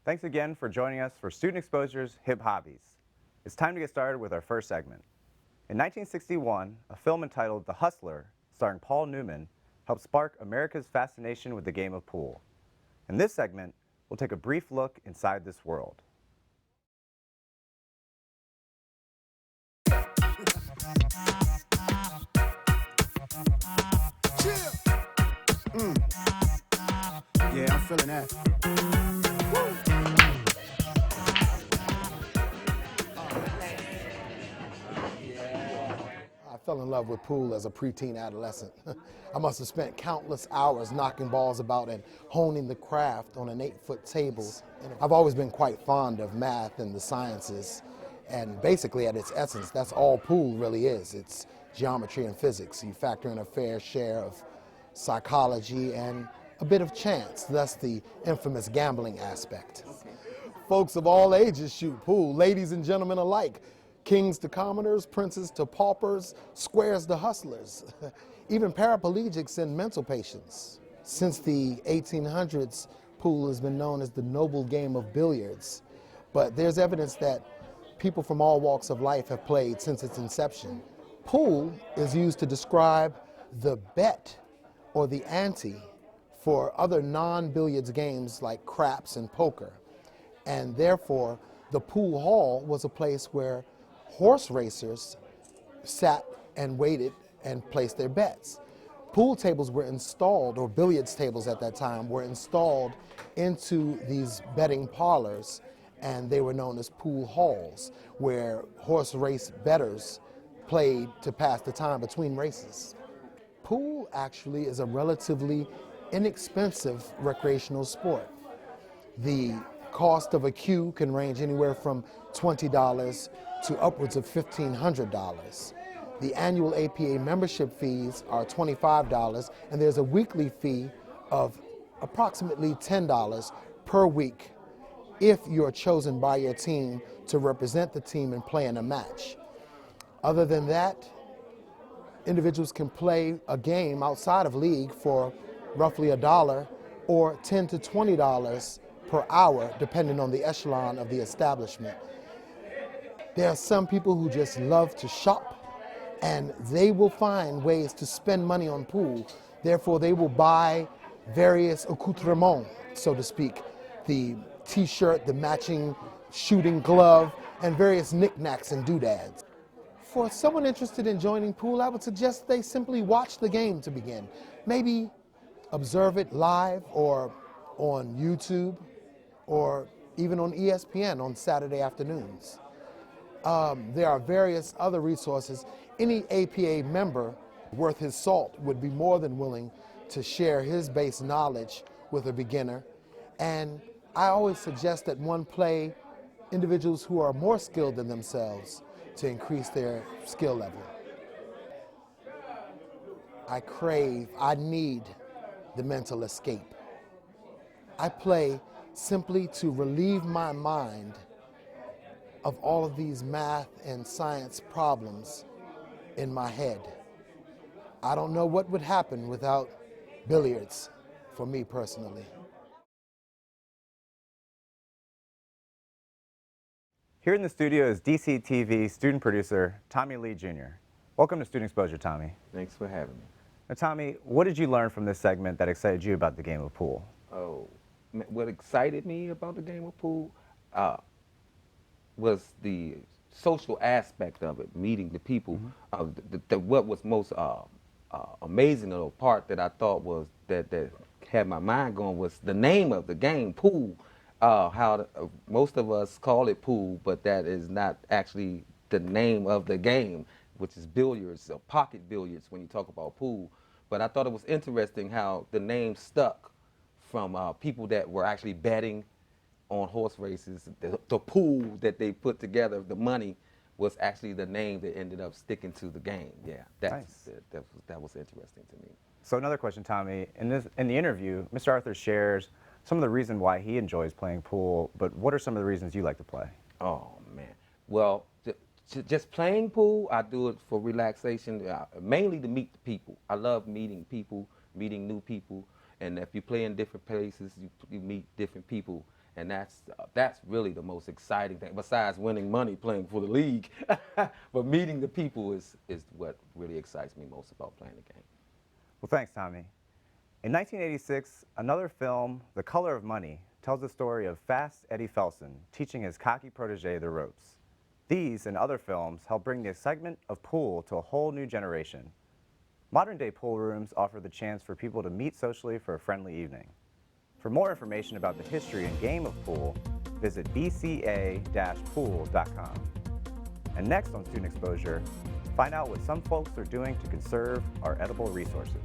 Thanks again for joining us for Student Exposure's Hip Hobbies. It's time to get started with our first segment. In 1961, a film entitled The Hustler, starring Paul Newman, helped spark America's fascination with the game of pool. In this segment, we'll take a brief look inside this world. Yeah, I'm feeling that. I fell in love with pool as a preteen adolescent. I must have spent countless hours knocking balls about and honing the craft on an 8-foot table. And I've always been quite fond of math and the sciences. And basically, at its essence, that's all pool really is. It's geometry and physics. You factor in a fair share of psychology and a bit of chance, thus the infamous gambling aspect. Folks of all ages shoot pool, ladies and gentlemen alike. Kings to commoners, princes to paupers, squares to hustlers, even paraplegics and mental patients. Since the 1800s, pool has been known as the noble game of billiards, but there's evidence that people from all walks of life have played since its inception. Pool is used to describe the bet or the ante for other non-billiards games like craps and poker. And therefore, the pool hall was a place where horse racers sat and waited and placed their bets. Pool tables were installed, or billiards tables at that time, were installed into these betting parlors, and they were known as pool halls, where horse race bettors played to pass the time between races. Pool actually is a relatively inexpensive recreational sport. The cost of a cue can range anywhere from $20 to upwards of $1,500. The annual APA membership fees are $25, and there's a weekly fee of approximately $10 per week if you're chosen by your team to represent the team and play in a match. Other than that, individuals can play a game outside of league for roughly $1 or $10 to $20 per hour, depending on the echelon of the establishment. There are some people who just love to shop, and they will find ways to spend money on pool. Therefore, they will buy various accoutrements, so to speak, the t-shirt, the matching shooting glove, and various knickknacks and doodads. For someone interested in joining pool, I would suggest they simply watch the game to begin. Maybe observe it live or on YouTube or even on ESPN on Saturday afternoons. There are various other resources. Any APA member worth his salt would be more than willing to share his base knowledge with a beginner. And I always suggest that one play individuals who are more skilled than themselves to increase their skill level. I need the mental escape. I play simply to relieve my mind of all of these math and science problems in my head. I don't know what would happen without billiards for me personally. Here in the studio is DCTV student producer Tommy Lee Jr. Welcome to Student Exposure, Tommy. Thanks for having me. Now, Tommy, what did you learn from this segment that excited you about the game of pool? Oh, what excited me about the game of pool was the social aspect of it, meeting the people. What was most amazing, or part that I thought was that had my mind going, was the name of the game, pool. Most of us call it pool, but that is not actually the name of the game, which is billiards or pocket billiards when you talk about pool. But I thought it was interesting how the name stuck from people that were actually betting on horse races. The pool that they put together, the money, was actually the name that ended up sticking to the game. Yeah, Nice. that was interesting to me. So another question, Tommy. In the interview, Mr. Arthur shares some of the reason why he enjoys playing pool, but what are some of the reasons you like to play? Oh, man. Well, just playing pool, I do it for relaxation, mainly to meet the people. I love meeting people, meeting new people, and if you play in different places, you meet different people. And that's really the most exciting thing, besides winning money playing for the league. But meeting the people is what really excites me most about playing the game. Well, thanks, Tommy. In 1986, another film, The Color of Money, tells the story of fast Eddie Felson teaching his cocky protege the ropes. These and other films help bring the excitement of pool to a whole new generation. Modern-day pool rooms offer the chance for people to meet socially for a friendly evening. For more information about the history and game of pool, visit bca-pool.com. And next on Student Exposure, find out what some folks are doing to conserve our edible resources.